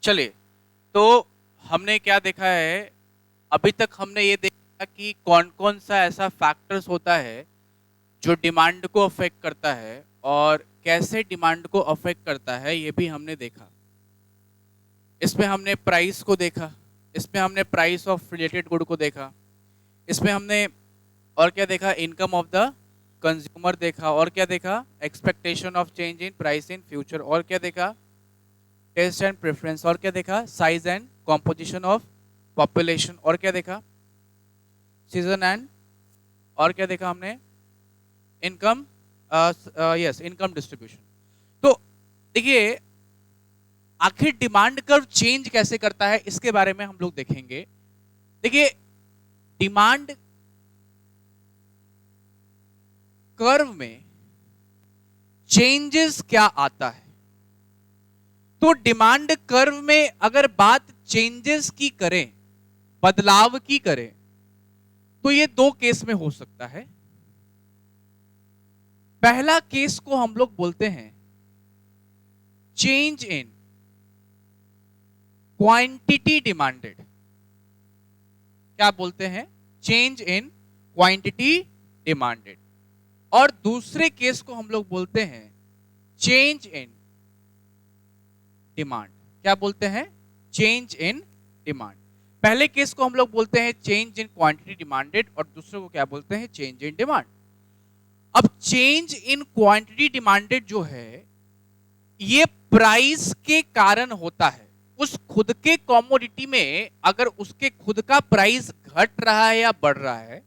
चलिए, तो हमने क्या देखा है, अभी तक हमने ये देखा कि कौन कौन सा ऐसा फैक्टर्स होता है जो डिमांड को अफेक्ट करता है और कैसे डिमांड को अफेक्ट करता है, ये भी हमने देखा। इसमें हमने प्राइस को देखा, इसमें हमने प्राइस ऑफ रिलेटेड गुड को देखा, इसमें हमने और क्या देखा, इनकम ऑफ द कंज्यूमर देखा, और क्या देखा, expectation of change in price in future, और क्या देखा, टेस्ट एंड प्रेफरेंस, और क्या देखा, size and composition of population, और क्या देखा, सीजन एंड, और क्या देखा हमने, इनकम, यस, इनकम डिस्ट्रीब्यूशन। तो देखिए, आखिर डिमांड कर्व चेंज कैसे करता है इसके बारे में हम लोग देखेंगे। देखिए, डिमांड कर्व में चेंजेस क्या आता है, तो डिमांड कर्व में अगर बात चेंजेस की करें, बदलाव की करें, तो ये दो केस में हो सकता है। पहला केस को हम लोग बोलते हैं चेंज इन क्वांटिटी डिमांडेड। क्या बोलते हैं? Change in quantity demanded. और दूसरे केस को हम लोग बोलते हैं चेंज इन डिमांड। क्या बोलते हैं? Change in demand. पहले केस को हम लोग बोलते हैं चेंज इन क्वांटिटी डिमांडेड और दूसरे को क्या बोलते हैं? Change in demand. अब चेंज इन क्वांटिटी डिमांडेड जो है, ये प्राइस के कारण होता है। उस खुद के कमोडिटी में अगर उसके खुद का प्राइस घट रहा है या बढ़ रहा है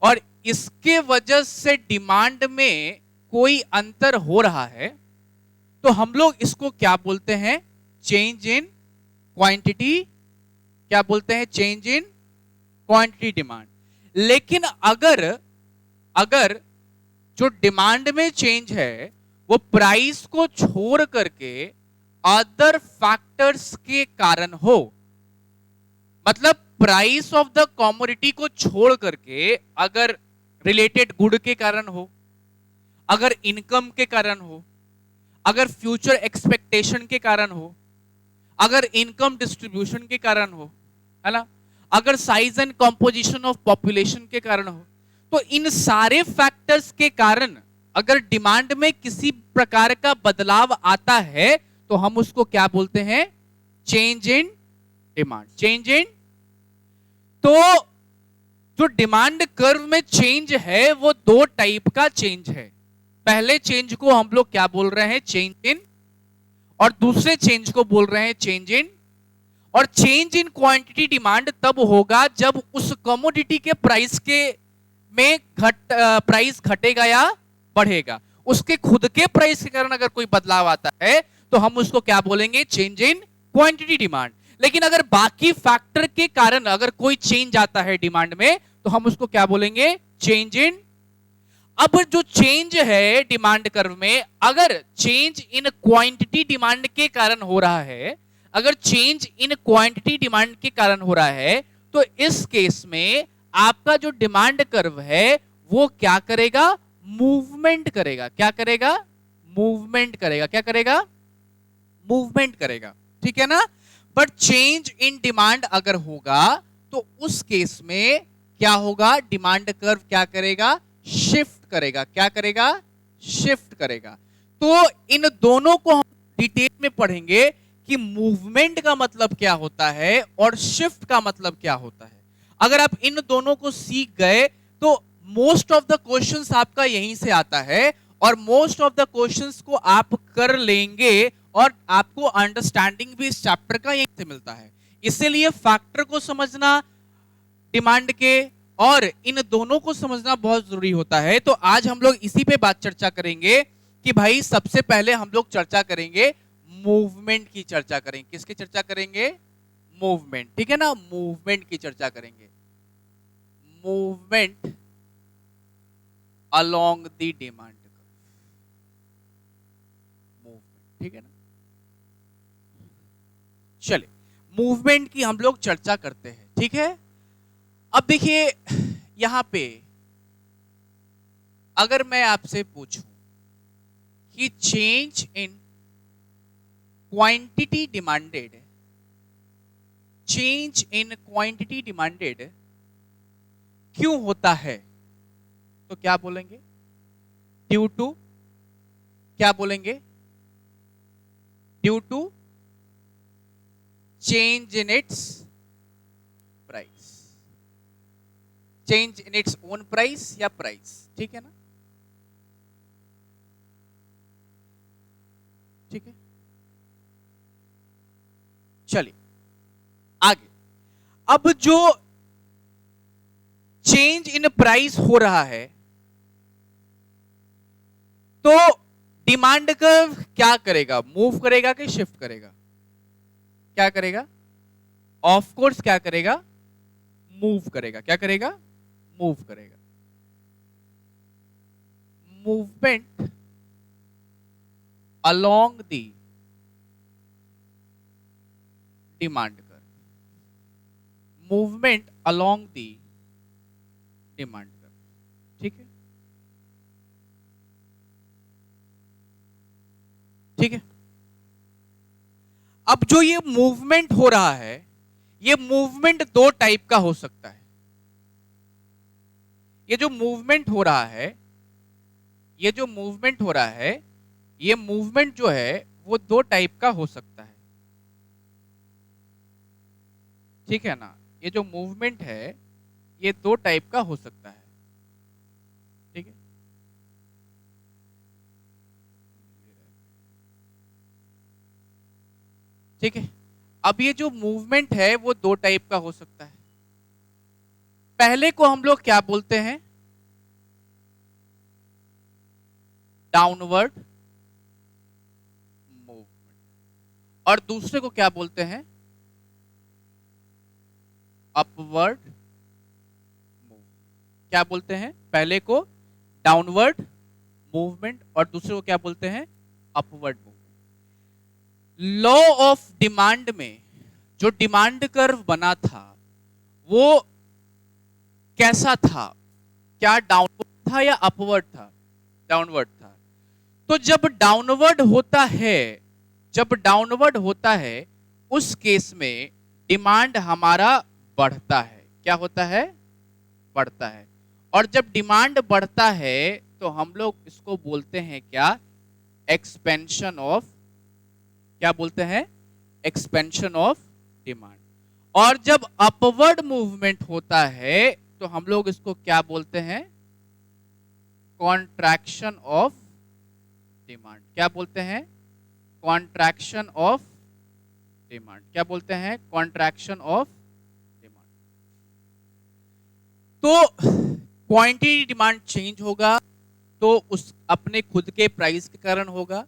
और इसके वजह से डिमांड में कोई अंतर हो रहा है, तो हम लोग इसको क्या बोलते हैं? Change in quantity. क्या बोलते हैं? Change in quantity demand. लेकिन अगर जो डिमांड में चेंज है वो प्राइस को छोड़ करके अदर फैक्टर्स के कारण हो, मतलब प्राइस ऑफ द कमोडिटी को छोड़ करके अगर रिलेटेड गुड के कारण हो, अगर इनकम के कारण हो, अगर फ्यूचर एक्सपेक्टेशन के कारण हो, अगर इनकम डिस्ट्रीब्यूशन के कारण हो, है ना, अगर size and composition of population के कारण हो, तो इन सारे फैक्टर्स के कारण अगर डिमांड में किसी प्रकार का बदलाव आता है तो हम उसको क्या बोलते हैं? Change in demand. Change in. तो जो डिमांड कर्व में चेंज है वो दो टाइप का चेंज है। पहले चेंज को हम लोग क्या बोल रहे हैं? Change in. और दूसरे चेंज को बोल रहे हैं चेंज इन। और चेंज इन क्वांटिटी डिमांड तब होगा जब उस कमोडिटी के प्राइस के में प्राइस घटेगा या बढ़ेगा। उसके खुद के प्राइस के कारण अगर कोई बदलाव आता है तो हम उसको क्या बोलेंगे? Change in quantity demand. लेकिन अगर बाकी फैक्टर के कारण अगर कोई चेंज आता है डिमांड में तो हम उसको क्या बोलेंगे? Change in. अब जो चेंज है डिमांड कर्व में, अगर चेंज इन क्वांटिटी डिमांड के कारण हो रहा है, अगर चेंज इन क्वांटिटी डिमांड के कारण हो रहा है, तो इस केस में आपका जो डिमांड कर्व है वो क्या करेगा? मूवमेंट करेगा। क्या करेगा? मूवमेंट करेगा। क्या करेगा? मूवमेंट करेगा। ठीक है ना? बट चेंज इन डिमांड अगर होगा तो उस केस में क्या होगा? डिमांड कर्व क्या करेगा? शिफ्ट करेगा। क्या करेगा? शिफ्ट करेगा। तो इन दोनों को हम डिटेल में पढ़ेंगे कि मूवमेंट का मतलब क्या होता है और शिफ्ट का मतलब क्या होता है। अगर आप इन दोनों को सीख गए तो मोस्ट ऑफ द क्वेश्चंस आपका यहीं से आता है और मोस्ट ऑफ द क्वेश्चंस को आप कर लेंगे और आपको अंडरस्टैंडिंग भी इस चैप्टर का यहीं से मिलता है। इसीलिए फैक्टर को समझना डिमांड के और इन दोनों को समझना बहुत जरूरी होता है। तो आज हम लोग इसी पे बात चर्चा करेंगे कि भाई सबसे पहले हम लोग चर्चा करेंगे मूवमेंट की चर्चा करेंगे। किसकी चर्चा करेंगे? मूवमेंट। ठीक है ना? मूवमेंट की चर्चा करेंगे। Movement along the demand curve. Movement. ठीक है ना? चलिए, मूवमेंट की हम लोग चर्चा करते हैं। ठीक है? अब देखिए, यहां पे अगर मैं आपसे पूछूं कि change in quantity demanded change in quantity demanded क्यों होता है, तो क्या बोलेंगे? ड्यू टू, क्या बोलेंगे? Due to change in its price, change in its own price या प्राइस, ठीक है ना? ठीक है, चलिए आगे। अब जो चेंज इन प्राइस हो रहा है, तो डिमांड कर्व क्या करेगा? मूव करेगा कि शिफ्ट करेगा? क्या करेगा? ऑफ कोर्स क्या करेगा? मूव करेगा। क्या करेगा? मूव करेगा। Movement along the demand curve, movement along the demand curve, ठीक है? ठीक है। अब जो ये मूवमेंट हो रहा है, ये मूवमेंट दो टाइप का हो सकता है। ये जो मूवमेंट हो रहा है, ये जो मूवमेंट हो रहा है, ये मूवमेंट जो है वो दो टाइप का हो सकता है, ठीक है ना? ये जो मूवमेंट है ये दो टाइप का हो सकता है, ठीक है? ठीक है। अब ये जो मूवमेंट है वो दो टाइप का हो सकता है। पहले को हम लोग क्या बोलते हैं? Downward movement. और दूसरे को क्या बोलते हैं? Upward movement. क्या बोलते हैं? पहले को डाउनवर्ड मूवमेंट और दूसरे को क्या बोलते हैं? Upward movement. Law of demand में जो डिमांड कर्व बना था वो कैसा था? क्या डाउनवर्ड था या अपवर्ड था? डाउनवर्ड था। तो जब डाउनवर्ड होता है, जब डाउनवर्ड होता है, उस केस में डिमांड हमारा बढ़ता है। क्या होता है? बढ़ता है। और जब डिमांड बढ़ता है तो हम लोग इसको बोलते हैं क्या? एक्सपेंशन ऑफ, क्या बोलते हैं? Expansion of demand. और जब अपवर्ड मूवमेंट होता है तो हम लोग इसको क्या बोलते हैं? Contraction of demand. क्या बोलते हैं? Contraction of demand. क्या बोलते हैं? Contraction of demand. तो क्वांटिटी डिमांड चेंज होगा तो उस अपने खुद के प्राइस के कारण होगा,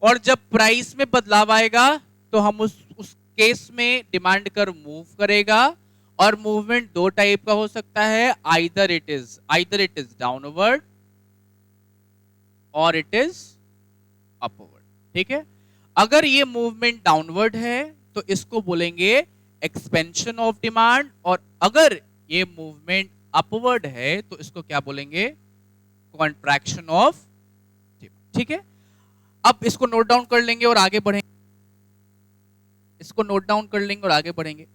और जब प्राइस में बदलाव आएगा तो हम उस केस में डिमांड कर्व मूव करेगा। और मूवमेंट दो टाइप का हो सकता है, आइदर इट इज डाउनवर्ड और इट इज अपवर्ड, ठीक है? अगर ये मूवमेंट डाउनवर्ड है तो इसको बोलेंगे एक्सपेंशन ऑफ डिमांड, और अगर ये मूवमेंट अपवर्ड है तो इसको क्या बोलेंगे? कॉन्ट्रैक्शन ऑफ डिमांड, ठीक है? अब इसको नोट डाउन कर लेंगे और आगे बढ़ेंगे। इसको नोट डाउन कर लेंगे और आगे बढ़ेंगे।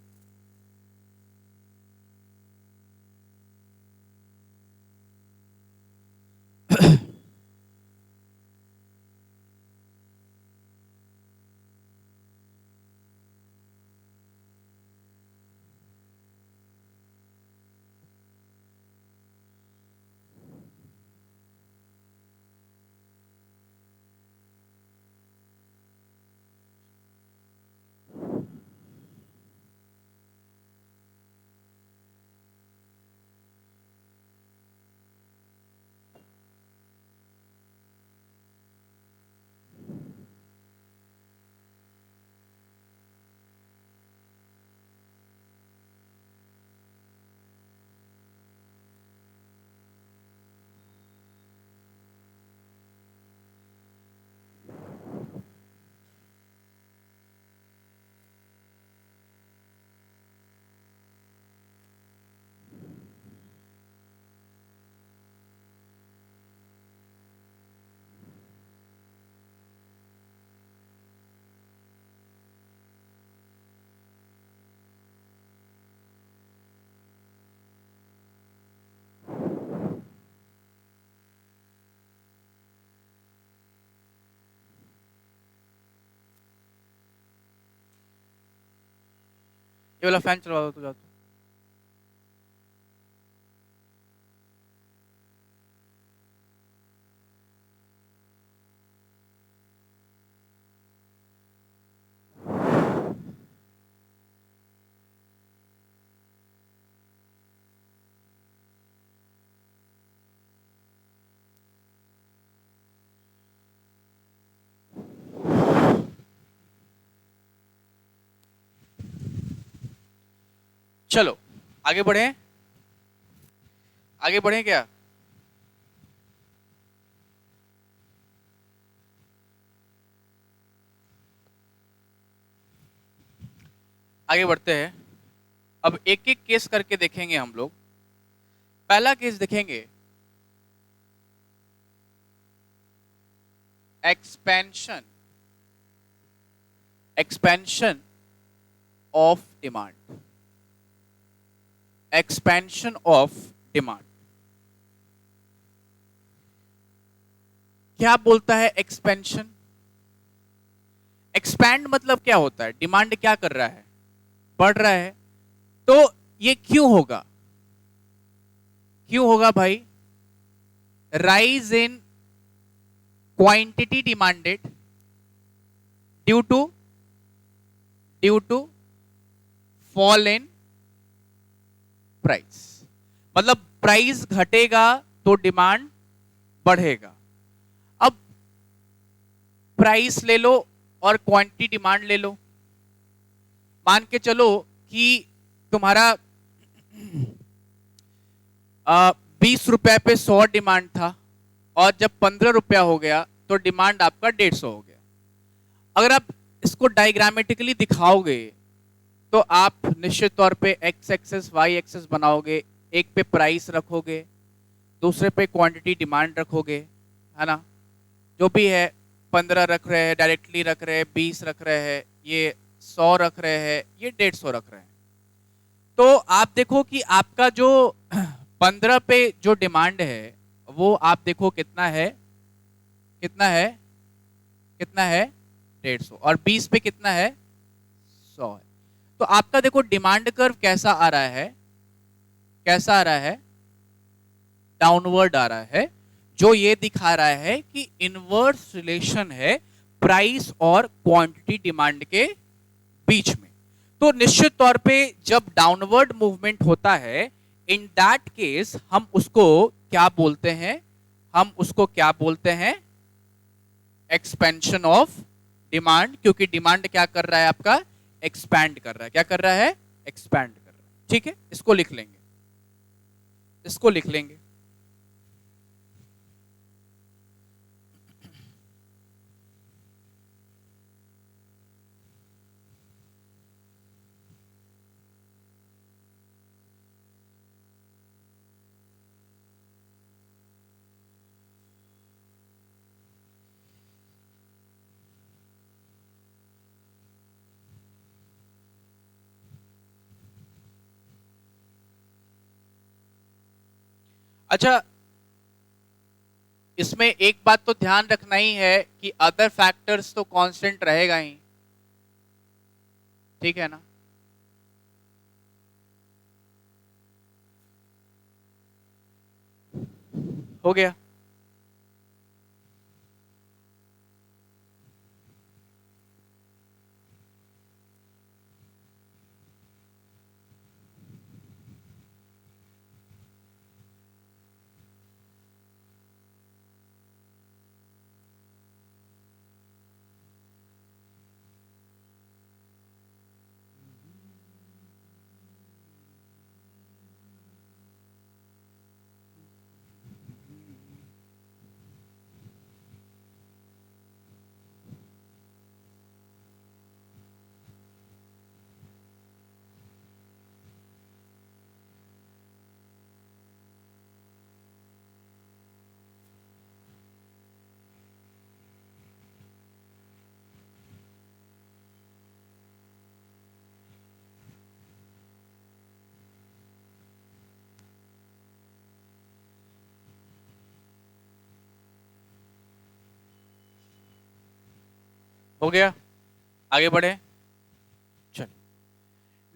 ये वाला फैन चलवा दो तो जाओ। चलो आगे बढ़े, आगे बढ़े क्या? आगे बढ़ते हैं। अब एक एक केस करके देखेंगे हम लोग। पहला केस देखेंगे, expansion, expansion of demand, expansion of demand. क्या बोलता है एक्सपेंशन? एक्सपैंड मतलब क्या होता है? डिमांड क्या कर रहा है? बढ़ रहा है। तो ये क्यों होगा? क्यों होगा भाई? Rise in quantity demanded due to fall in price. मतलब प्राइस घटेगा तो डिमांड बढ़ेगा। अब प्राइस ले लो और क्वांटिटी डिमांड ले लो। मान के चलो कि तुम्हारा 20 रुपए पे 100 डिमांड था और जब 15 रुपया हो गया तो डिमांड आपका 150 हो गया। अगर आप इसको डायग्रामेटिकली दिखाओगे तो आप निश्चित तौर पे एक्स एक्सेस वाई एक्सेस बनाओगे। एक पे प्राइस रखोगे, दूसरे पे क्वांटिटी डिमांड रखोगे, है ना? जो भी है, 15 रख रहे हैं डायरेक्टली, रख रहे हैं 20 रख रहे हैं, ये 100 रख रहे हैं, ये 150 रख रहे हैं। तो आप देखो कि आपका जो 15 पे जो डिमांड है वो आप देखो कितना है, कितना है, कितना है? 150। और 20 पे कितना है? 100 है। तो आपका देखो डिमांड कर्व कैसा आ रहा है? कैसा आ रहा है? डाउनवर्ड आ रहा है, जो ये दिखा रहा है कि इनवर्स रिलेशन है प्राइस और क्वांटिटी डिमांड के बीच में। तो निश्चित तौर पे जब डाउनवर्ड मूवमेंट होता है, इन दैट केस हम उसको क्या बोलते हैं? हम उसको क्या बोलते हैं? Expansion of demand. क्योंकि डिमांड क्या कर रहा है आपका? एक्सपैंड कर रहा है। क्या कर रहा है? एक्सपैंड कर रहा है। ठीक है, इसको लिख लेंगे, इसको लिख लेंगे। अच्छा, इसमें एक बात तो ध्यान रखना ही है कि अदर फैक्टर्स तो कांस्टेंट रहेगा ही। ठीक है ना? हो गया। हो गया, आगे बढ़े। चलिए,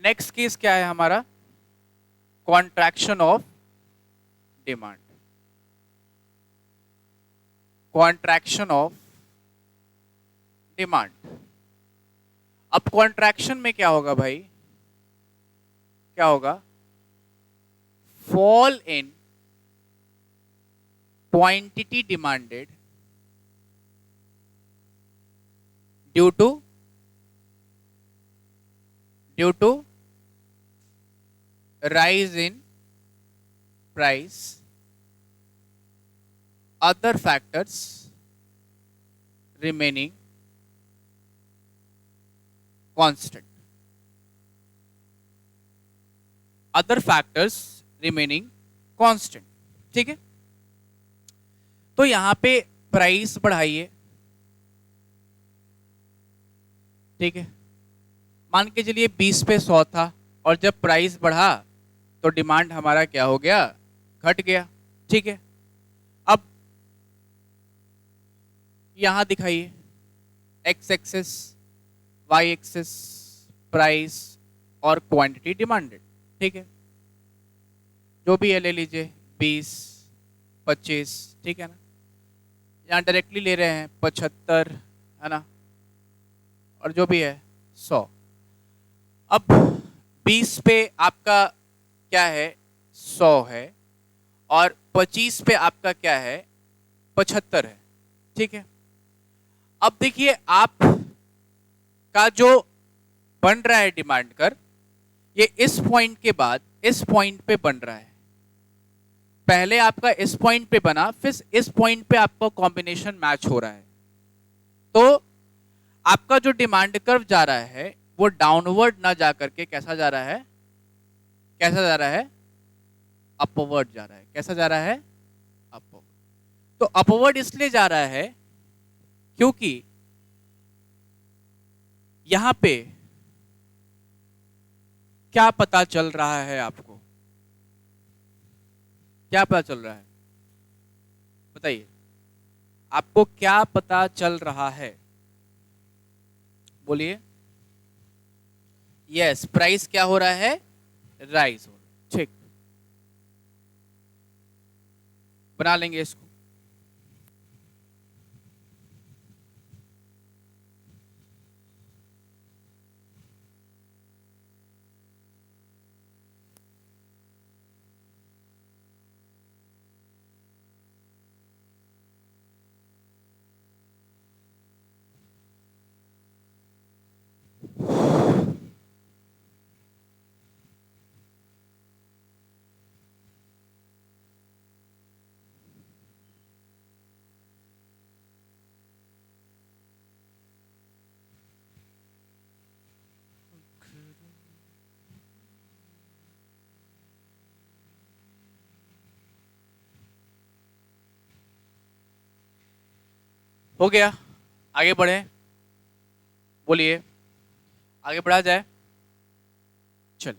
नेक्स्ट केस क्या है हमारा, contraction of demand, contraction of demand. अब कॉन्ट्रैक्शन में क्या होगा भाई, क्या होगा, fall in quantity demanded due to rise in price, other factors remaining constant, other factors remaining constant। ठीक है, तो यहां पे प्राइस बढ़ाइए, ठीक है, मान के चलिए 20 पे 100 था, और जब प्राइस बढ़ा तो डिमांड हमारा क्या हो गया, घट गया। ठीक है, अब यहां दिखाइए X axis, Y axis, price और क्वांटिटी डिमांडेड। ठीक है, जो भी है ले लीजिए, 20, 25, ठीक है ना, यहाँ डायरेक्टली ले रहे हैं 75, है ना, और जो भी है 100। अब 20 पे आपका क्या है, 100 है, और 25 पे आपका क्या है, 75 है। ठीक है, अब देखिए आप का जो बन रहा है डिमांड कर, ये इस पॉइंट के बाद इस पॉइंट पे बन रहा है। पहले आपका इस पॉइंट पे बना, फिर इस पॉइंट पे आपका कॉम्बिनेशन मैच हो रहा है, तो आपका जो डिमांड कर्व जा रहा है वो डाउनवर्ड ना जा करके कैसा जा रहा है, कैसा जा रहा है, अपवर्ड जा रहा है। कैसा जा रहा है, अपवर्ड। तो अपवर्ड इसलिए जा रहा है क्योंकि यहां पे क्या पता चल रहा है आपको, क्या पता चल रहा है, बताइए आपको क्या पता चल रहा है, बोलिए। यस, प्राइस क्या हो रहा है, राइज हो रहा है। ठीक, बना लेंगे इसको। हो गया, आगे बढ़े, बोलिए, आगे बढ़ा जाए। चल,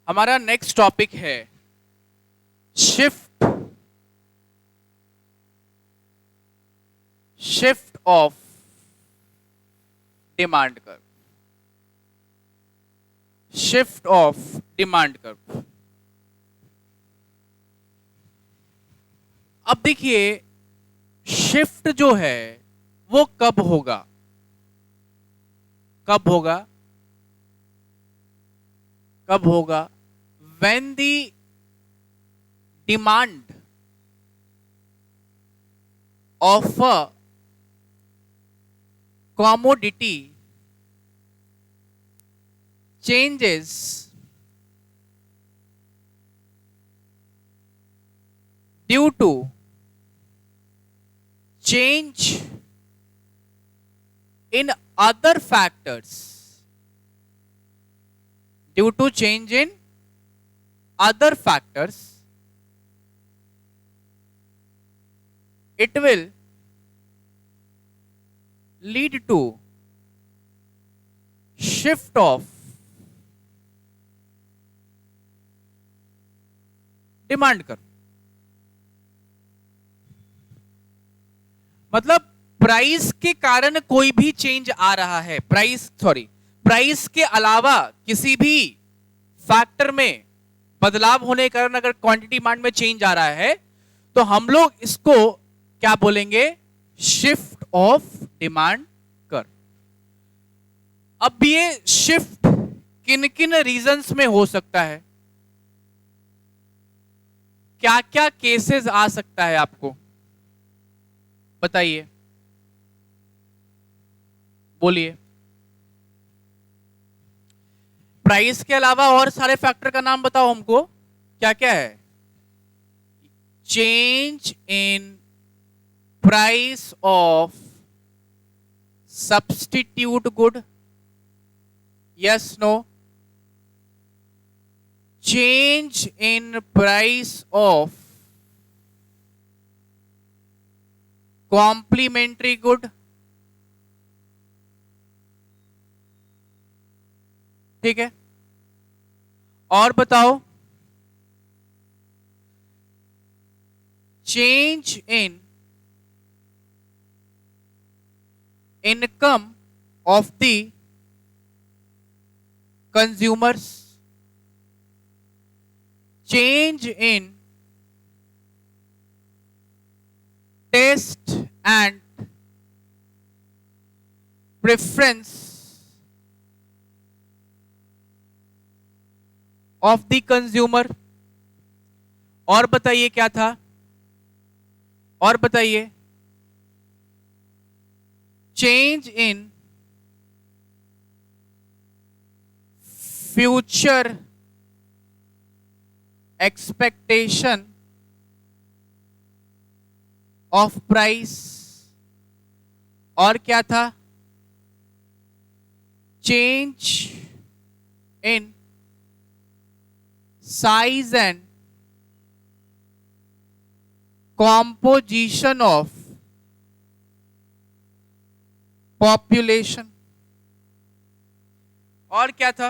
हमारा नेक्स्ट टॉपिक है shift, shift of demand curve, shift of demand curve. अब देखिए शिफ्ट जो है वो कब होगा, कब होगा, कब होगा, when the demand of a commodity changes due to change in other factors, due to change in other factors, it will lead to shift of demand curve. मतलब प्राइस के कारण कोई भी चेंज आ रहा है, प्राइस के अलावा किसी भी फैक्टर में बदलाव होने के कारण अगर क्वांटिटी डिमांड में चेंज आ रहा है तो हम लोग इसको क्या बोलेंगे, शिफ्ट ऑफ डिमांड कर। अब ये शिफ्ट किन किन रीजंस में हो सकता है, क्या क्या केसेस आ सकता है, आपको बताइए, बोलिए। प्राइस के अलावा और सारे फैक्टर का नाम बताओ हमको, क्या क्या है। Change in price of substitute good, yes no. Change in price of complementary good, ठीक है। और बताओ, change in income of the consumers, change in taste and preference of the consumer. और बताइए क्या था, और बताइए। Change in future expectation of price. और क्या था, change in size and composition of population। और क्या था,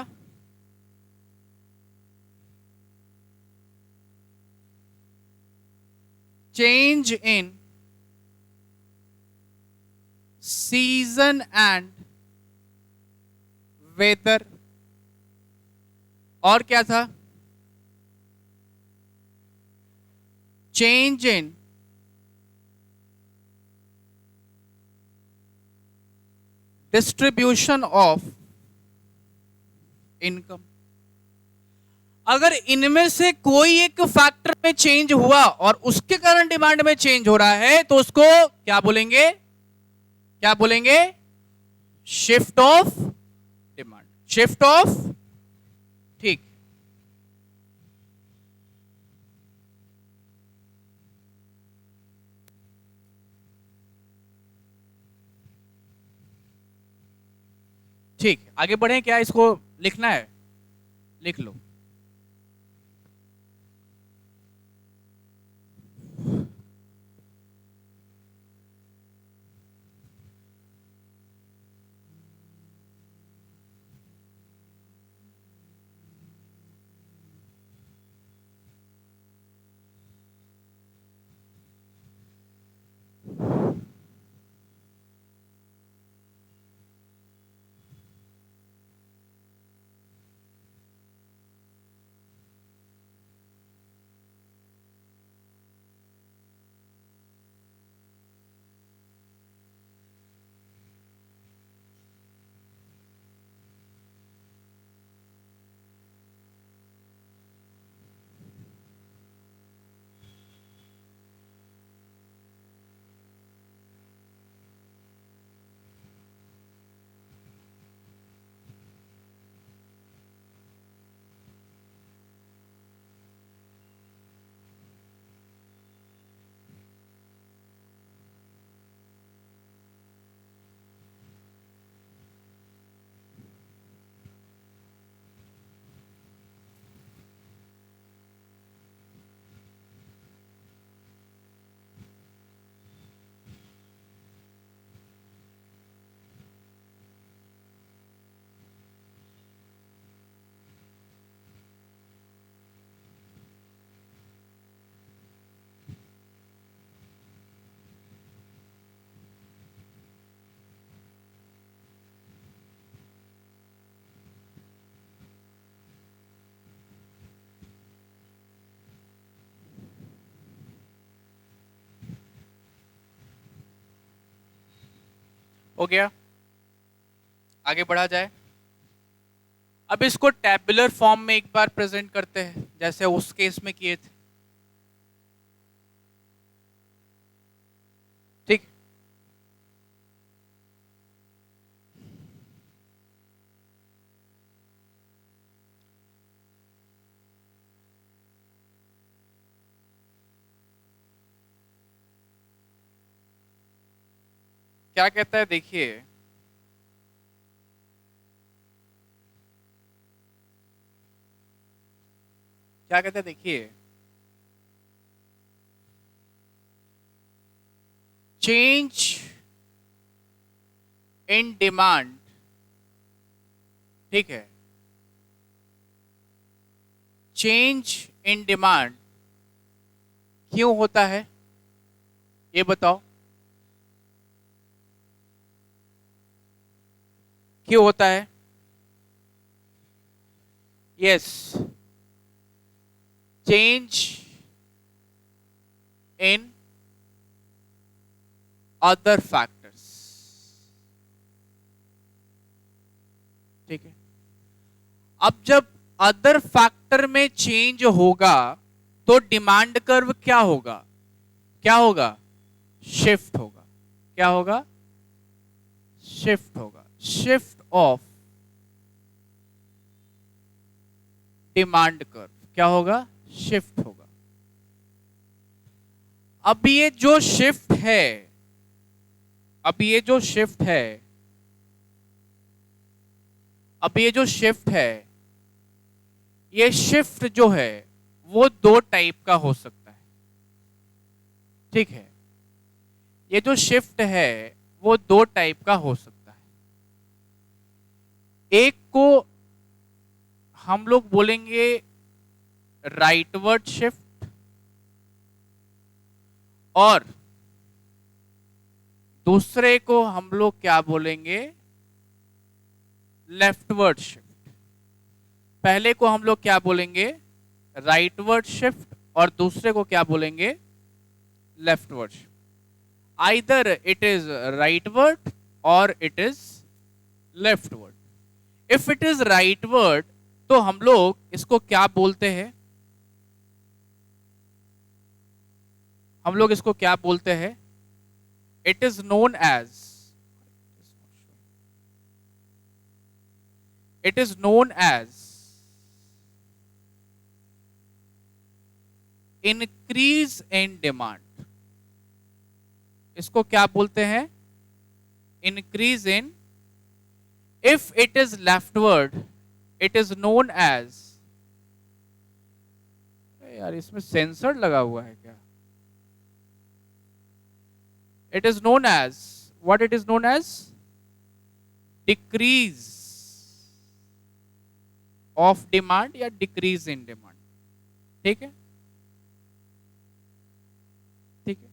change in season and weather। और क्या था, change in distribution of income। अगर इनमें से कोई एक फैक्टर में चेंज हुआ और उसके कारण डिमांड में चेंज हो रहा है तो उसको क्या बोलेंगे, क्या बोलेंगे, shift of demand, shift of, ठीक। ठीक, आगे बढ़े क्या, इसको लिखना है, लिख लो। हो गया, आगे बढ़ा जाए। अब इसको टैबुलर फॉर्म में एक बार प्रेजेंट करते हैं जैसे उस केस में किए थे। ठीक, क्या कहता है देखिए, क्या कहता है देखिए, चेंज इन डिमांड, ठीक है, चेंज इन डिमांड क्यों होता है ये बताओ, क्यों होता है? Yes, change in other factors, ठीक है। अब जब अदर फैक्टर में चेंज होगा तो डिमांड कर्व क्या होगा? क्या होगा? शिफ्ट होगा। क्या होगा? शिफ्ट होगा। शिफ्ट ऑफ डिमांड कर्व क्या होगा? शिफ्ट होगा। अब ये जो शिफ्ट है, अब ये जो शिफ्ट है, अब ये जो शिफ्ट है, ये शिफ्ट जो है वो दो टाइप का हो सकता है, ठीक है। ये जो शिफ्ट है वो दो टाइप का हो सकता है। एक को हम लोग बोलेंगे राइटवर्ड शिफ्ट और दूसरे को हम लोग क्या बोलेंगे? Leftward shift. पहले को हम लोग क्या बोलेंगे? राइटवर्ड शिफ्ट और दूसरे को क्या बोलेंगे? Leftward shift. Either it is rightward और it is leftward. If it is rightward तो हम लोग इसको क्या बोलते हैं? हम लोग इसको क्या बोलते हैं? It is known as, it is known as increase in demand. इसको क्या बोलते हैं? Increase in. If it is leftward it is known as, यार इसमें सेंसर लगा हुआ है क्या? It is known as, what it is known as? Decrease of demand या डिक्रीज इन डिमांड, ठीक है, ठीक है।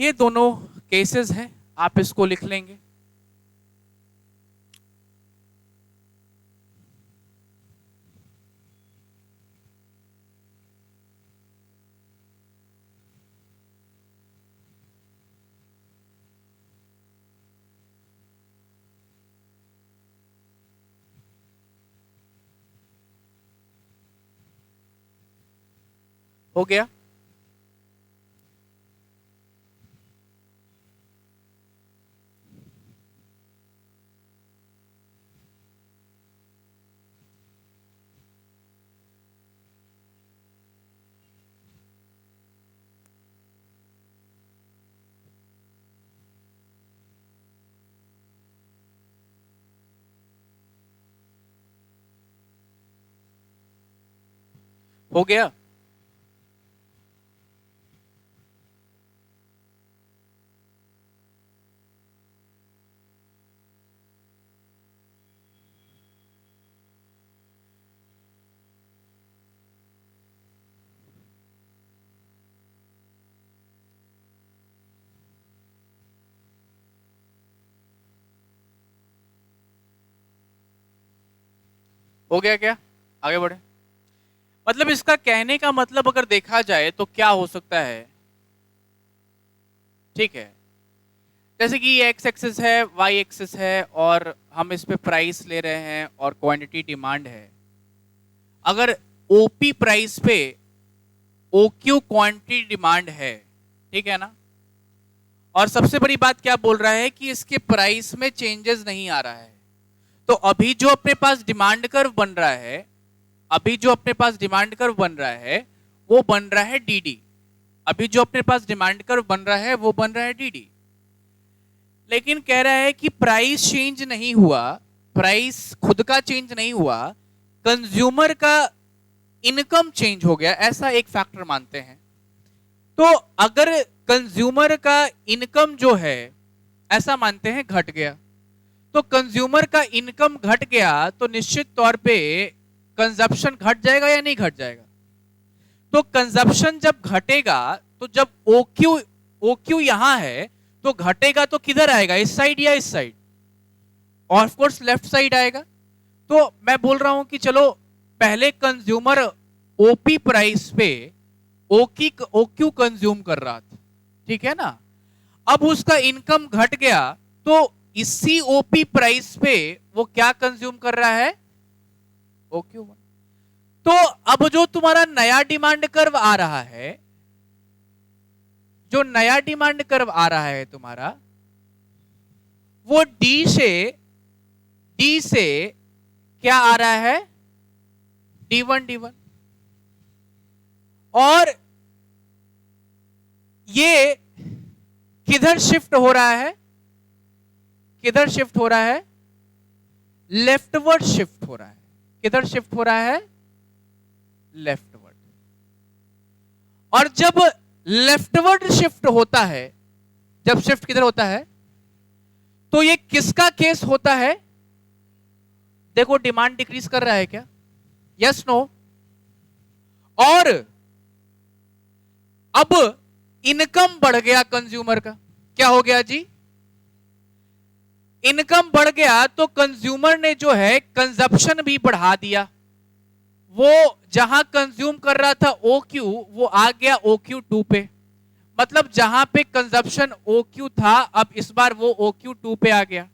ये दोनों केसेस हैं, आप इसको लिख लेंगे। हो गया? हो गया? हो गया क्या? आगे बढ़े। मतलब इसका कहने का मतलब अगर देखा जाए तो क्या हो सकता है, ठीक है, जैसे कि ये एक्स एक्सिस है, वाई एक्सिस है, और हम इस पे प्राइस ले रहे हैं और क्वांटिटी डिमांड है। अगर ओपी प्राइस पे ओक्यू क्वांटिटी डिमांड है, ठीक है ना, और सबसे बड़ी बात क्या बोल रहा है कि इसके प्राइस में चेंजेस नहीं आ रहा है, तो अभी जो अपने पास डिमांड कर्व बन रहा है, अभी जो अपने पास डिमांड कर्व बन रहा है वो बन रहा है डीडी। अभी जो अपने पास डिमांड कर्व बन रहा है वो बन रहा है डीडी। लेकिन कह रहा है कि प्राइस चेंज नहीं हुआ, प्राइस खुद का चेंज नहीं हुआ, कंज्यूमर का इनकम चेंज हो गया, ऐसा एक फैक्टर मानते हैं। तो अगर कंज्यूमर का इनकम जो है ऐसा मानते हैं घट गया, तो कंज्यूमर का इनकम घट गया तो निश्चित तौर पे कंजप्शन घट जाएगा या नहीं घट जाएगा? तो कंजप्शन जब घटेगा तो जब ओक्यू ओक्यू यहां है तो घटेगा तो किधर आएगा, इस साइड या इस side? Of course left side आएगा। तो मैं बोल रहा हूं कि चलो पहले कंज्यूमर ओपी प्राइस पे ओक्यू कंज्यूम कर रहा था, ठीक है ना, अब उसका इनकम घट गया तो इसी ओपी प्राइस पे वो क्या कंज्यूम कर रहा है, ओक्यू। तो अब जो तुम्हारा नया डिमांड कर्व आ रहा है, जो नया डिमांड कर्व आ रहा है तुम्हारा, वो डी से क्या आ रहा है, D1 और ये किधर शिफ्ट हो रहा है, किधर शिफ्ट हो रहा है, लेफ्टवर्ड शिफ्ट हो रहा है। किधर शिफ्ट हो रहा है, लेफ्टवर्ड। और जब लेफ्टवर्ड शिफ्ट होता है, जब शिफ्ट किधर होता है, तो ये किसका केस होता है? देखो डिमांड डिक्रीज कर रहा है क्या, यस नो, और अब इनकम बढ़ गया कंज्यूमर का, क्या हो गया जी, इनकम बढ़ गया तो कंज्यूमर ने जो है कंजप्शन भी बढ़ा दिया। वो जहां कंज्यूम कर रहा था OQ, वो आ गया OQ2 पे, मतलब जहां पे कंजप्शन OQ था अब इस बार वो OQ2 पे आ गया।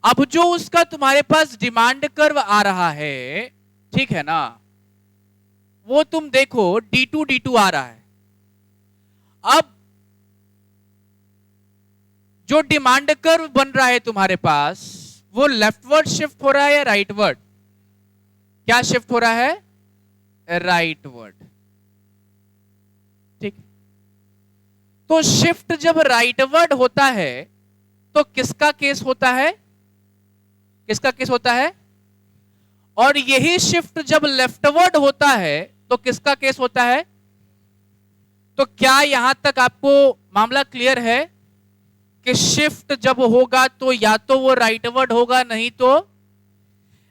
अब जो उसका तुम्हारे पास डिमांड कर्व आ रहा है, ठीक है ना, वो तुम देखो D2 आ रहा है। अब जो डिमांड कर्व बन रहा है तुम्हारे पास वो लेफ्टवर्ड शिफ्ट हो रहा है या राइटवर्ड? क्या शिफ्ट हो रहा है, राइटवर्ड, ठीक। तो शिफ्ट जब राइटवर्ड होता है तो किसका केस होता है, किसका केस होता है, और यही शिफ्ट जब लेफ्टवर्ड होता है तो किसका केस होता है? तो क्या यहां तक आपको मामला क्लियर है कि शिफ्ट जब होगा तो या तो वो राइटवर्ड होगा नहीं तो,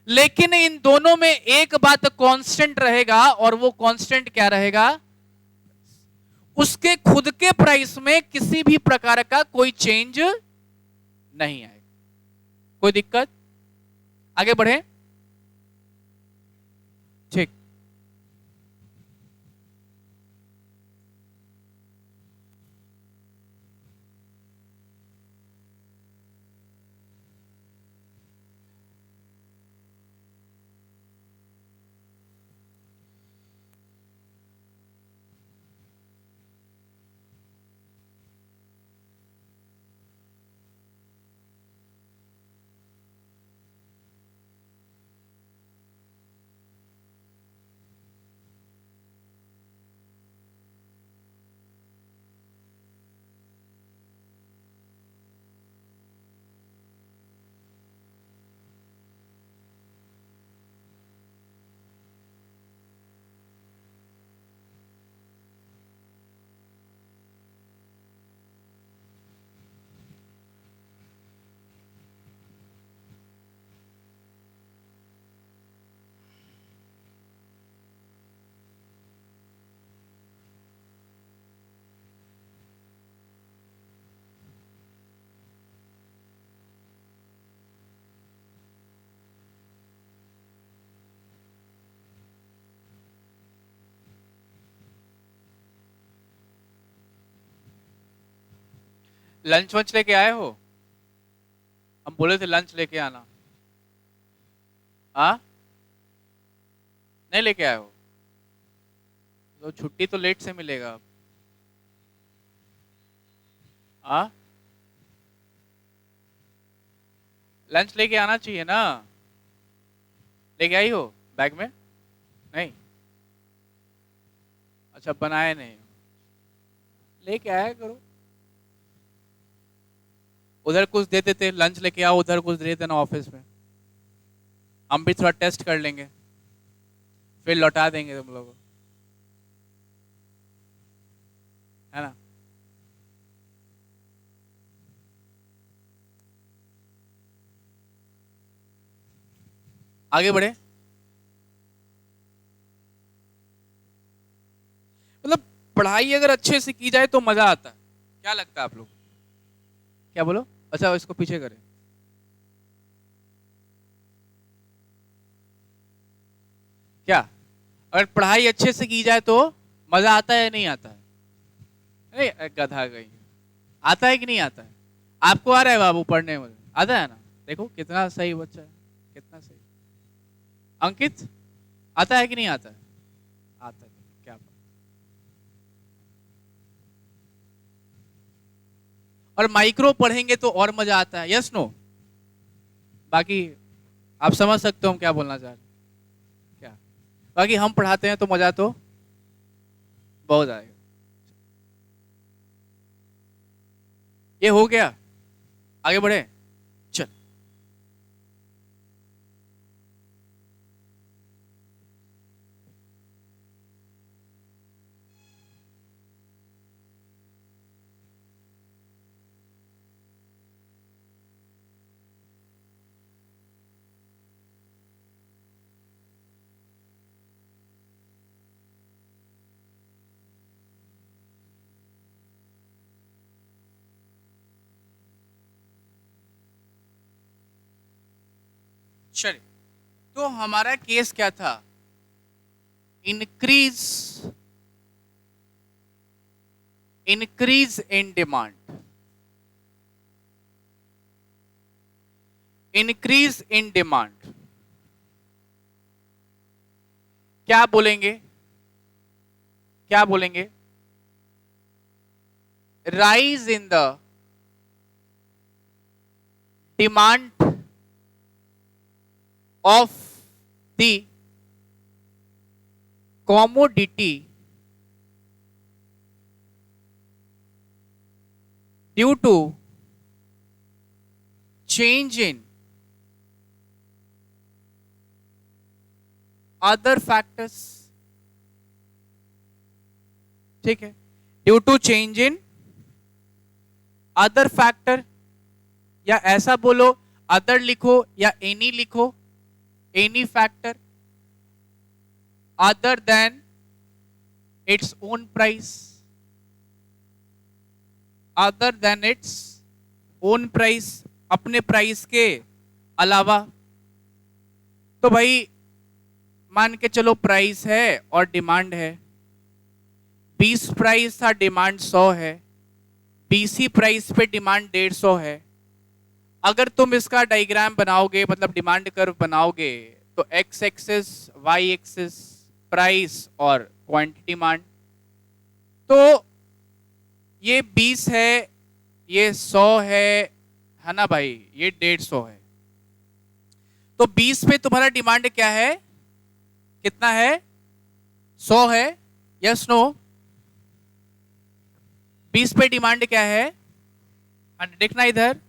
लेकिन इन दोनों में एक बात कांस्टेंट रहेगा, और वो कांस्टेंट क्या रहेगा, उसके खुद के प्राइस में किसी भी प्रकार का कोई चेंज नहीं आएगा। कोई दिक्कत, आगे बढ़े, ठीक। लंच वंच लेके आए हो? हम बोले थे लंच लेके आना। हाँ, नहीं लेके आए हो तो छुट्टी तो लेट से मिलेगा। हाँ, लंच लेके आना चाहिए ना। लेके आई हो बैग में? नहीं, अच्छा बनाए नहीं, लेके आया करो। उधर कुछ दे देते, लंच लेके आओ, उधर कुछ दे देना ऑफिस में, हम भी थोड़ा टेस्ट कर लेंगे, फिर लौटा देंगे तुम लोगों को, है ना। आगे बढ़े। मतलब पढ़ाई अगर अच्छे से की जाए तो मजा आता है। क्या लगता है आप लोग? क्या बोलो? अच्छा इसको पीछे करें। क्या, अगर पढ़ाई अच्छे से की जाए तो मजा आता है या नहीं आता है? नहीं, गधा गई, आता है कि नहीं आता है? आपको आ रहा है बाबू पढ़ने में? आता है ना? देखो कितना सही बच्चा है, कितना सही। अंकित, आता है कि नहीं आता है? आता है, क्या बात। और माइक्रो पढ़ेंगे तो और मजा आता है, यस नो? बाकी आप समझ सकते हो हम क्या बोलना चाह रहे हैं। क्या, बाकी हम पढ़ाते हैं तो मजा तो बहुत आएगा। ये हो गया, आगे बढ़े। चल, चलिए, तो हमारा केस क्या था? Increase, increase in demand, increase in demand. क्या बोलेंगे? क्या बोलेंगे? Rise in the demand of the commodity due to change in other factors। ठीक है, due to change in other factor, या ऐसा बोलो, अदर लिखो या एनी लिखो, any factor other than its own price, other than its own price, अपने price के अलावा। तो भाई मान के चलो प्राइस है और डिमांड है, 20 प्राइस था, डिमांड 100 है, 20 ही प्राइस पे डिमांड 150 है। अगर तुम इसका डायग्राम बनाओगे, मतलब डिमांड कर्व बनाओगे, तो X axis, Y axis price और क्वांटिटी डिमांड, तो ये 20 है, ये 100 है ना भाई, ये 150 है। तो 20 पे तुम्हारा डिमांड क्या है, कितना है? 100 है, यस नो? 20 पे डिमांड क्या है? देखना इधर,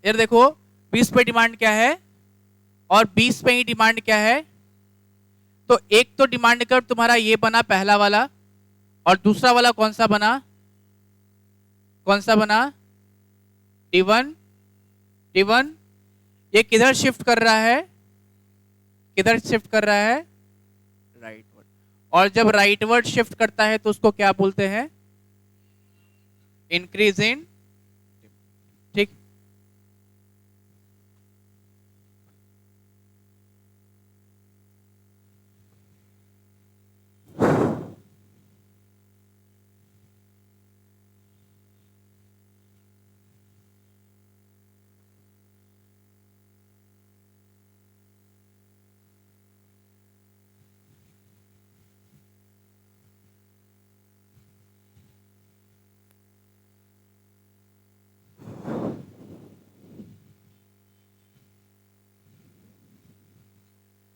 इधर देखो, 20 पे डिमांड क्या है और 20 पे ही डिमांड क्या है। तो एक तो डिमांड कर्व तुम्हारा ये बना पहला वाला, और दूसरा वाला कौन सा बना? कौन सा बना? D1, D1। ये किधर शिफ्ट कर रहा है? किधर शिफ्ट कर रहा है? राइटवर्ड। और जब राइटवर्ड शिफ्ट करता है तो उसको क्या बोलते हैं? इंक्रीज इन। ठीक,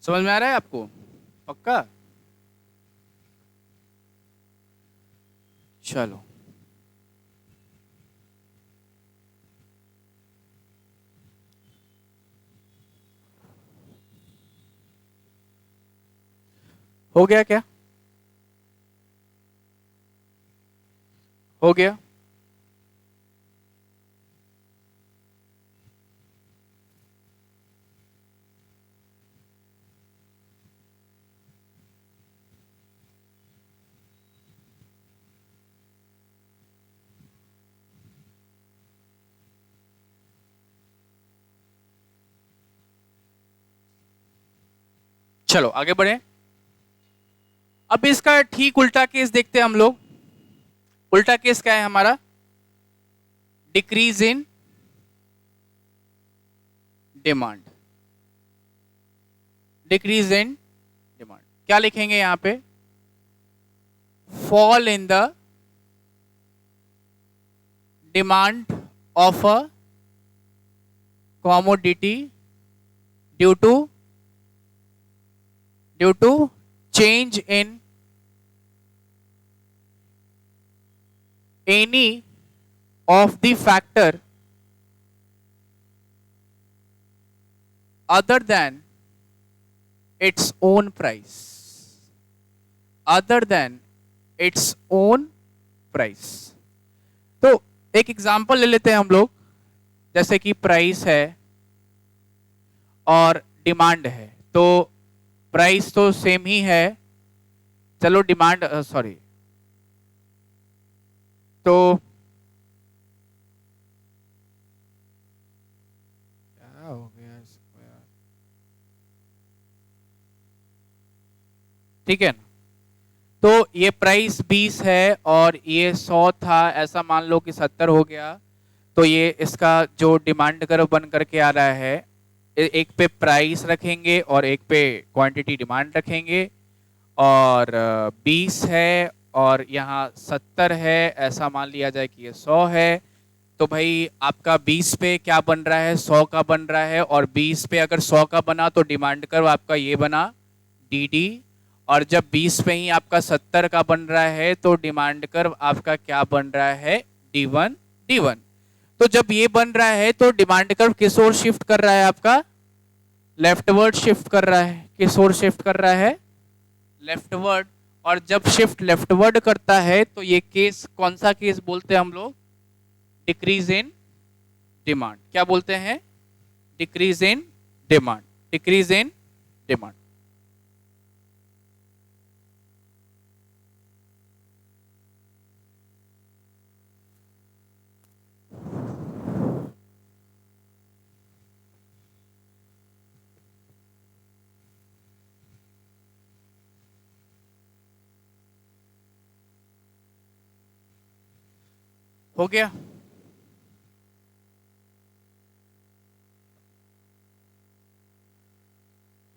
समझ में आ रहा है आपको? पक्का? चलो, हो गया क्या? हो गया? चलो आगे बढ़े। अब इसका ठीक उल्टा केस देखते हैं हम लोग। उल्टा केस क्या है हमारा? Decrease in demand. Decrease in demand क्या लिखेंगे यहां पे? Fall in the demand of a commodity due to change in any of the factor other than its own price, other than its own price। तो एक example ले लेते हैं हम लोग, जैसे कि प्राइस है और डिमांड है, तो प्राइस तो सेम ही है, चलो डिमांड सॉरी, तो क्या हो गया इसको यार, ठीक है ना? तो ये प्राइस 20 है और ये 100 था, ऐसा मान लो कि 70 हो गया। तो ये इसका जो डिमांड कर्व बन करके आ रहा है, एक पे प्राइस रखेंगे और एक पे क्वांटिटी डिमांड रखेंगे, और 20 है और यहाँ 70 है, ऐसा मान लिया जाए कि ये 100 है। तो भाई आपका 20 पे क्या बन रहा है? 100 का बन रहा है, और 20 पे अगर 100 का बना तो डिमांड कर्व आपका ये बना डी, और जब 20 पे ही आपका 70 का बन रहा है तो डिमांड कर्व आपका क्या बन रहा है? डी1। तो जब ये बन रहा है तो डिमांड कर्व किस ओर शिफ्ट कर रहा है? आपका लेफ्टवर्ड शिफ्ट कर रहा है। किस ओर शिफ्ट कर रहा है? लेफ्टवर्ड। और जब शिफ्ट लेफ्टवर्ड करता है तो ये केस कौन सा केस बोलते हैं हम लोग? Decrease in demand. क्या बोलते हैं? Decrease in demand. Decrease in demand. हो गया?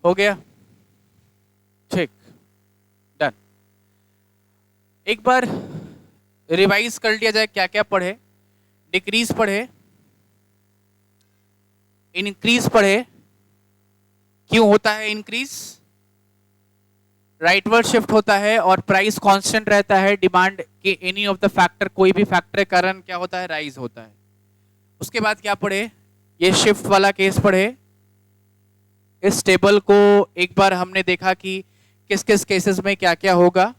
हो गया? ठीक, डन। एक बार रिवाइज कर लिया जाए, क्या क्या पढ़े? डिक्रीज पढ़े, इंक्रीज पढ़े। क्यों होता है इंक्रीज? राइटवर्ड शिफ्ट होता है और प्राइस कांस्टेंट रहता है। डिमांड के एनी ऑफ द फैक्टर, कोई भी फैक्टर के कारण क्या होता है? राइज होता है। उसके बाद क्या पढ़े? ये शिफ्ट वाला केस पढ़े। इस टेबल को एक बार हमने देखा कि किस किस केसेस में क्या क्या होगा।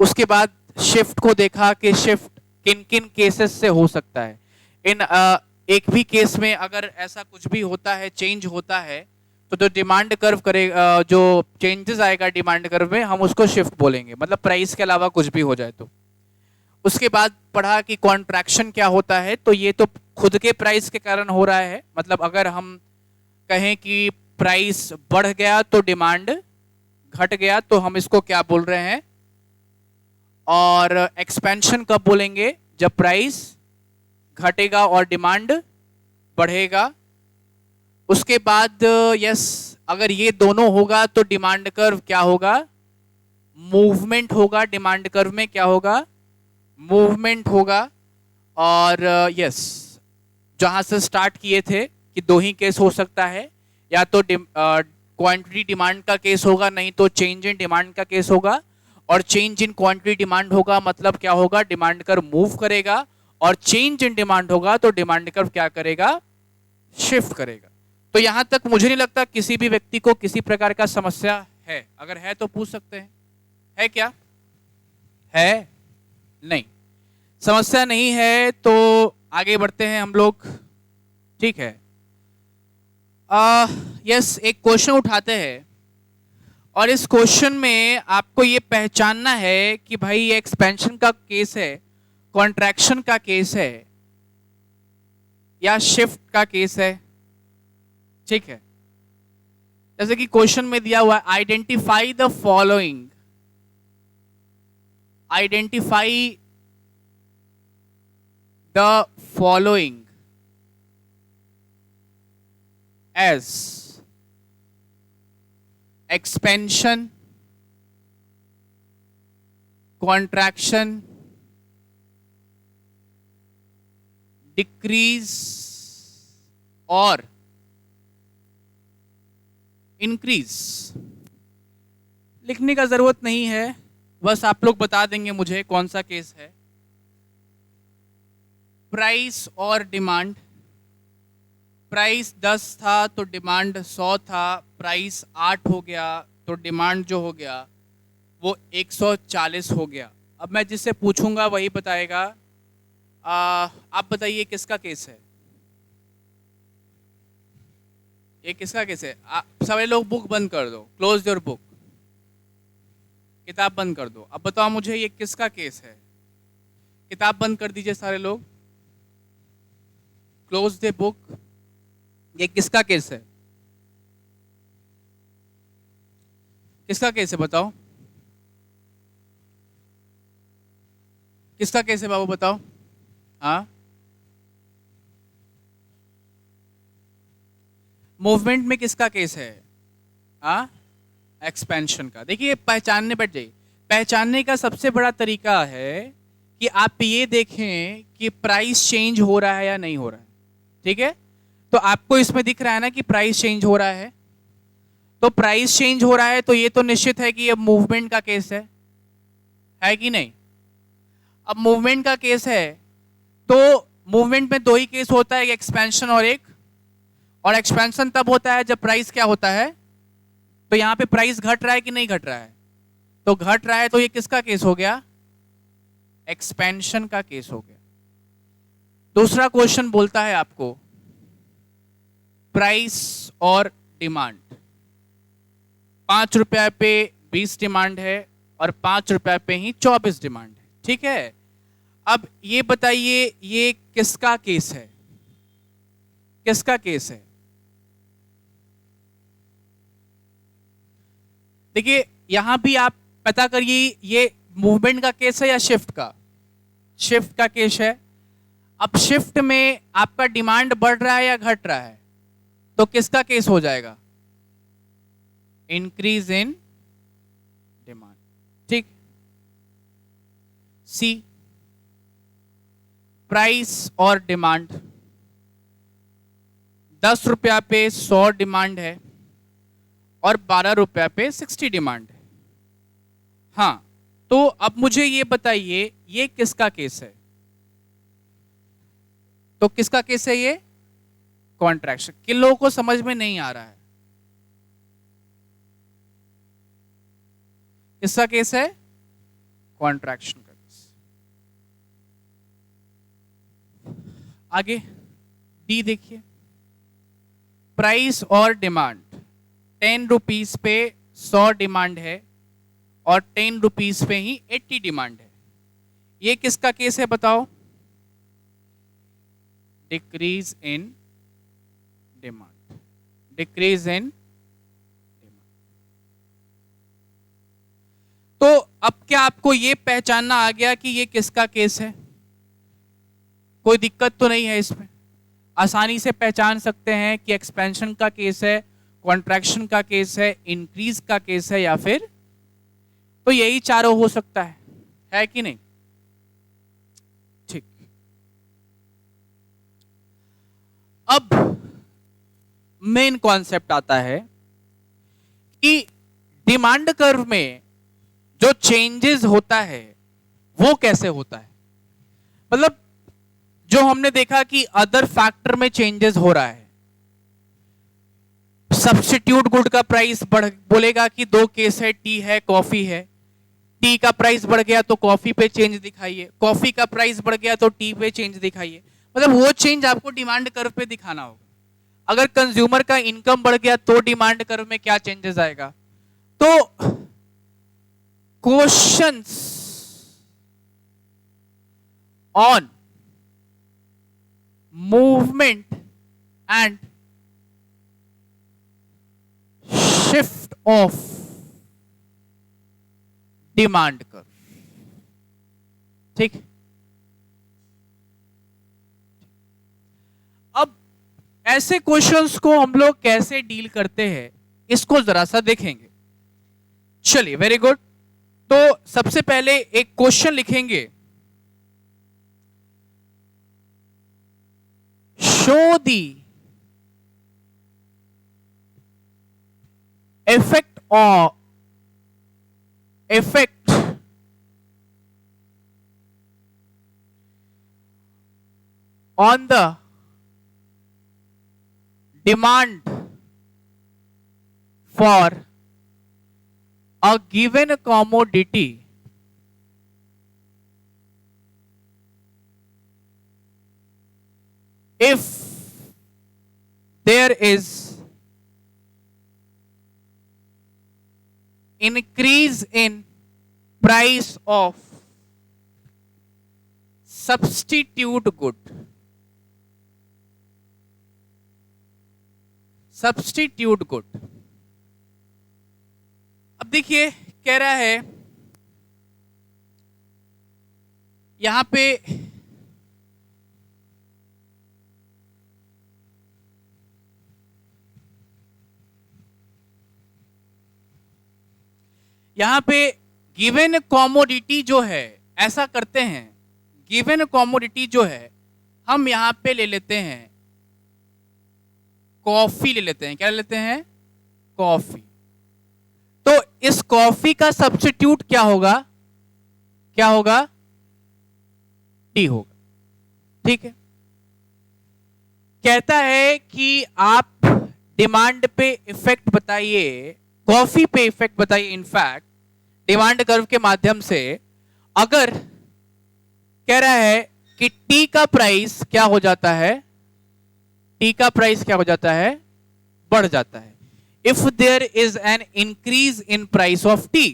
उसके बाद शिफ्ट को देखा कि शिफ्ट किन किन केसेस से हो सकता है। इन एक भी केस में अगर ऐसा कुछ भी होता है, चेंज होता है, तो जो डिमांड कर्व करेगा, जो चेंजेस आएगा डिमांड कर्व में, हम उसको शिफ्ट बोलेंगे, मतलब प्राइस के अलावा कुछ भी हो जाए तो। उसके बाद पढ़ा कि कॉन्ट्रैक्शन क्या होता है, तो ये तो खुद के प्राइस के कारण हो रहा है। मतलब अगर हम कहें कि प्राइस बढ़ गया तो डिमांड घट गया, तो हम इसको क्या बोल रहे हैं? और एक्सपेंशन कब बोलेंगे? जब प्राइस घटेगा और डिमांड बढ़ेगा। उसके बाद यस, अगर ये दोनों होगा तो डिमांड कर्व क्या होगा? मूवमेंट होगा। डिमांड कर्व में क्या होगा? मूवमेंट होगा। और यस, जहां से स्टार्ट किए थे कि दो ही केस हो सकता है, या तो क्वांटिटी डिमांड का केस होगा, नहीं तो चेंज इन डिमांड का केस होगा। और चेंज इन क्वांटिटी डिमांड होगा मतलब क्या होगा, डिमांड कर्व मूव करेगा, और चेंज इन डिमांड होगा तो डिमांड कर्व क्या करेगा, शिफ्ट करेगा। तो यहां तक मुझे नहीं लगता किसी भी व्यक्ति को किसी प्रकार का समस्या है, अगर है तो पूछ सकते हैं। है क्या? है? नहीं, समस्या नहीं है तो आगे बढ़ते हैं हम लोग। ठीक है, यस, एक क्वेश्चन उठाते हैं, और इस क्वेश्चन में आपको ये पहचानना है कि भाई ये एक्सपेंशन का केस है, कॉन्ट्रैक्शन का केस है, या शिफ्ट का केस है। ठीक है, जैसे कि क्वेश्चन में दिया हुआ है, identify the following, identify the following as expansion, contraction, decrease और increase। लिखने का जरूरत नहीं है, बस आप लोग बता देंगे मुझे कौन सा केस है। प्राइस और डिमांड, प्राइस 10 था तो डिमांड 100 था, प्राइस 8 हो गया तो डिमांड जो हो गया वो 140 हो गया। अब मैं जिससे पूछूंगा वही बताएगा। आप बताइए किसका केस है, ये किसका केस है? आप सभी लोग बुक बंद कर दो, क्लोज योर बुक, किताब बंद कर दो। अब बताओ मुझे ये किसका केस है? किताब बंद कर दीजिए सारे लोग, क्लोज द बुक। ये किसका केस है? किसका केस है बताओ, किसका केस है बाबू बताओ। हाँ, मूवमेंट में किसका केस है? हाँ, एक्सपेंशन का। देखिए पहचानने बैठ जाइए, पहचानने का सबसे बड़ा तरीका है कि आप ये देखें कि प्राइस चेंज हो रहा है या नहीं हो रहा है। ठीक है, तो आपको इसमें दिख रहा है ना कि प्राइस चेंज हो रहा है, तो प्राइस चेंज हो रहा है तो ये तो निश्चित है कि ये मूवमेंट का केस है कि नहीं? अब मूवमेंट का केस है तो मूवमेंट में दो ही केस होता है, एक एक्सपेंशन और एक्सपेंशन तब होता है जब प्राइस क्या होता है, तो यहां पे प्राइस घट रहा है कि नहीं घट रहा है, तो घट रहा है, तो ये किसका केस हो गया? एक्सपेंशन का केस हो गया। दूसरा क्वेश्चन बोलता है आपको प्राइस और डिमांड, 5 रुपया पे 20 डिमांड है और 5 रुपया पे ही 24 डिमांड है। ठीक है, अब ये बताइए ये किसका केस है? किसका केस है? देखिए यहां भी आप पता करिए ये मूवमेंट का केस है या शिफ्ट का? शिफ्ट का केस है। अब शिफ्ट में आपका डिमांड बढ़ रहा है या घट रहा है, तो किसका केस हो जाएगा? Increase in demand. ठीक, सी, प्राइस और डिमांड, 10 रुपया पे 100 डिमांड है और 12 रुपया पे 60 डिमांड है। हाँ, तो अब मुझे ये बताइए ये किसका केस है? तो किसका केस है ये? कॉन्ट्रैक्शन। किन लोगों को समझ में नहीं आ रहा है? किसका केस है? कॉन्ट्रैक्शन का केस। आगे डी देखिए, प्राइस और डिमांड, 10 रुपीज पे 100 डिमांड है और 10 रुपीज पे ही 80 डिमांड है। ये किसका केस है बताओ? Decrease in demand, decrease in demand. तो अब क्या आपको ये पहचानना आ गया कि ये किसका केस है? कोई दिक्कत तो नहीं है इसमें, आसानी से पहचान सकते हैं कि एक्सपेंशन का केस है, कॉन्ट्रैक्शन का केस है, इंक्रीज का केस है, या फिर तो यही चारों हो सकता है कि नहीं? ठीक, अब मेन कॉन्सेप्ट आता है कि डिमांड कर्व में जो चेंजेस होता है वो कैसे होता है। मतलब जो हमने देखा कि अदर फैक्टर में चेंजेस हो रहा है, सब्स्टिट्यूट गुड का प्राइस बढ़ बोलेगा कि दो केस है, टी है कॉफी है, टी का प्राइस बढ़ गया तो कॉफी पे चेंज दिखाइए, कॉफी का प्राइस बढ़ गया तो टी पे चेंज दिखाइए। मतलब वो चेंज आपको डिमांड कर्व पे दिखाना होगा। अगर कंज्यूमर का इनकम बढ़ गया तो डिमांड कर्व में क्या चेंजेस आएगा। तो questions on movement and shift of demand curve, ठीक। अब ऐसे क्वेश्चंस को हम लोग कैसे डील करते हैं इसको जरा सा देखेंगे। चलिए, वेरी गुड। तो सबसे पहले एक क्वेश्चन लिखेंगे, show the effect on the demand for a given commodity if there is increase in price of substitute good, substitute good. अब देखिए कह रहा है यहां पे गिवन कॉमोडिटी जो है, ऐसा करते हैं, गिवन कॉमोडिटी जो है हम यहां पे ले लेते हैं कॉफी, ले लेते हैं, क्या ले लेते हैं, कॉफी। तो इस कॉफी का सब्स्टिट्यूट क्या होगा, क्या होगा, टी होगा, ठीक है। कहता है कि आप डिमांड पे इफेक्ट बताइए, कॉफी पे इफेक्ट बताइए, इनफैक्ट डिमांड कर्व के माध्यम से। अगर कह रहा है कि टी का प्राइस क्या हो जाता है, टी का प्राइस क्या हो जाता है, बढ़ जाता है, if there is an increase in price of tea,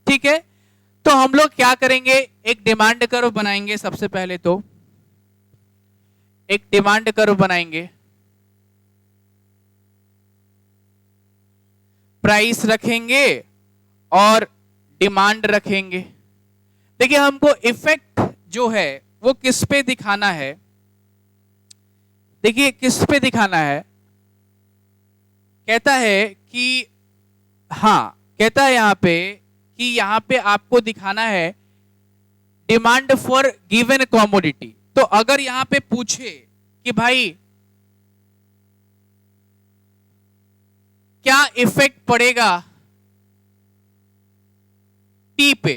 ठीक है। तो हम लोग क्या करेंगे, एक डिमांड कर्व बनाएंगे। सबसे पहले तो एक डिमांड कर्व बनाएंगे, प्राइस रखेंगे और डिमांड रखेंगे। देखिए हमको इफेक्ट जो है वो किस पे दिखाना है, देखिए किस पे दिखाना है। कहता है कि हाँ, कहता है यहां पे कि यहां पे आपको दिखाना है डिमांड फॉर गिवन कॉमोडिटी। तो अगर यहां पे पूछे कि भाई क्या इफेक्ट पड़ेगा टी पे,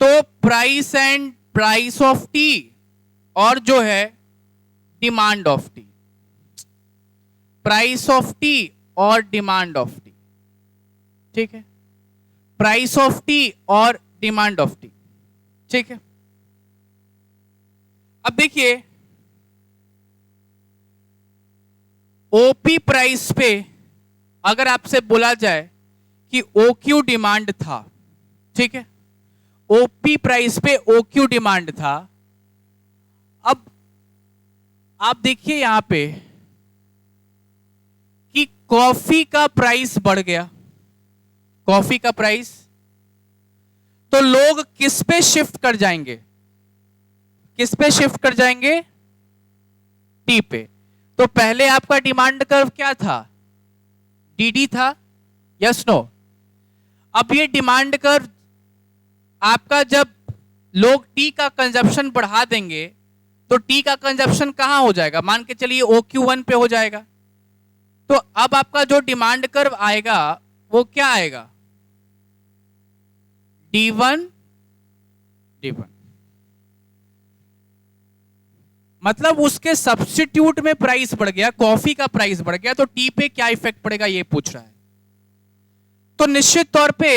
तो price and price of T और जो है demand of T, price of T और डिमांड ऑफ टी, ठीक है, प्राइस ऑफ टी और डिमांड ऑफ टी, ठीक है। अब देखिए ओपी प्राइस पे अगर आपसे बोला जाए कि ओक्यू डिमांड था, ठीक है, ओपी प्राइस पे ओक्यू डिमांड था। अब आप देखिए यहां पे कि कॉफी का प्राइस बढ़ गया, कॉफी का प्राइस, तो लोग किस पे शिफ्ट कर जाएंगे, किस पे शिफ्ट कर जाएंगे, टी पे। तो पहले आपका डिमांड कर्व क्या था, डीडी था, यस नो। अब ये डिमांड कर्व आपका जब लोग टी का कंजप्शन बढ़ा देंगे तो टी का कंजप्शन कहां हो जाएगा, मान के चलिए OQ1 पे हो जाएगा। तो अब आपका जो डिमांड कर्व आएगा वो क्या आएगा, D1 D1। मतलब उसके सब्स्टिट्यूट में प्राइस बढ़ गया, कॉफी का प्राइस बढ़ गया, तो टी पे क्या इफेक्ट पड़ेगा ये पूछ रहा है। तो निश्चित तौर पे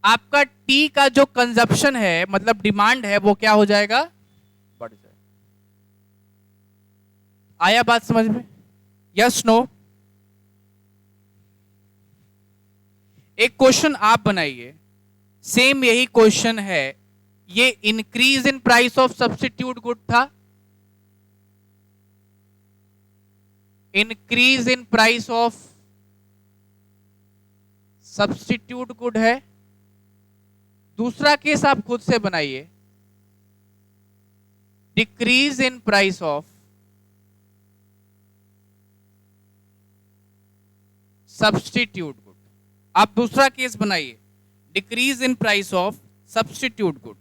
आपका टी का जो कंजप्शन है, मतलब डिमांड है, वो क्या हो जाएगा, बढ़ जाएगा। आया बात समझ में, यस नो? एक क्वेश्चन आप बनाइए, सेम यही क्वेश्चन है, ये increase in price of substitute good था, increase in price of substitute good है। दूसरा केस आप खुद से बनाइए, decrease in price of substitute good. आप दूसरा केस बनाइए, decrease in price of substitute good.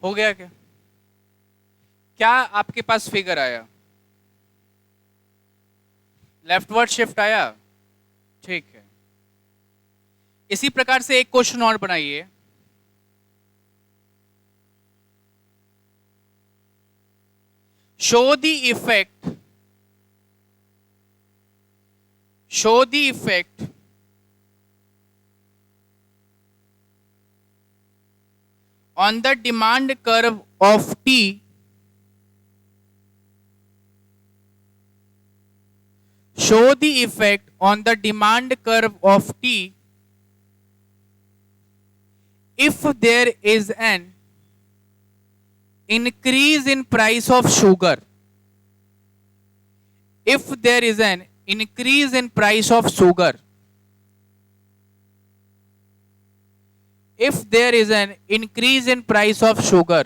हो गया क्या? क्या आपके पास फिगर आया, लेफ्टवर्ड शिफ्ट आया? ठीक है। इसी प्रकार से एक क्वेश्चन और बनाइए, show the effect on the demand curve of T show the effect on the demand curve of T if there is an increase in price of sugar. If there is an increase in price of sugar, if there is an increase in price of sugar,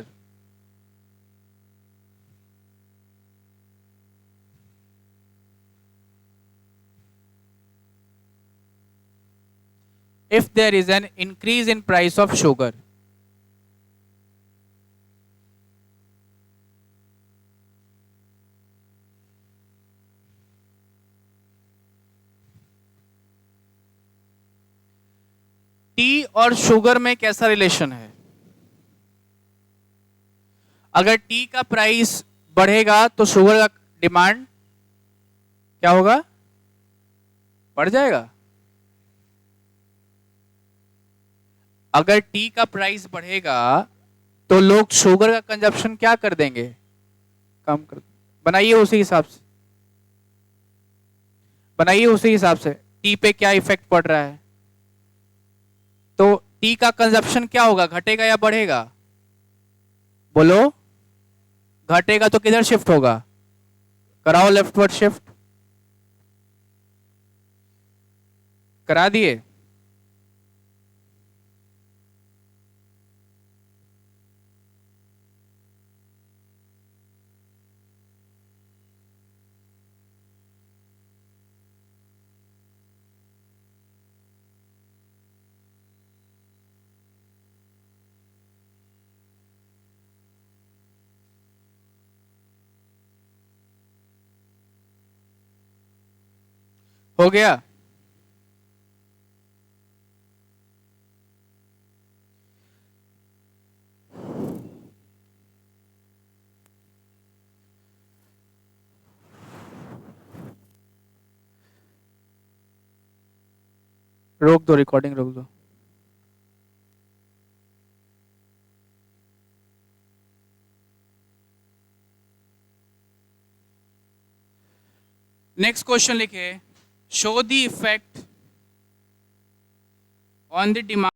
if there is an increase in price of sugar, T और sugar में कैसा relation है? अगर T का price बढ़ेगा तो sugar का demand क्या होगा, बढ़ जाएगा। अगर टी का प्राइस बढ़ेगा तो लोग शुगर का कंजप्शन क्या कर देंगे, कम कर। बनाइए उसी हिसाब से, बनाइए उसी हिसाब से, टी पे क्या इफेक्ट पड़ रहा है। तो टी का कंजप्शन क्या होगा, घटेगा या बढ़ेगा? बोलो, घटेगा तो किधर शिफ्ट होगा, कराओ लेफ्टवर्ड शिफ्ट, करा दिए। हो गया? रोक दो, रिकॉर्डिंग रोक दो। नेक्स्ट क्वेश्चन लिखे, show the effect on the demand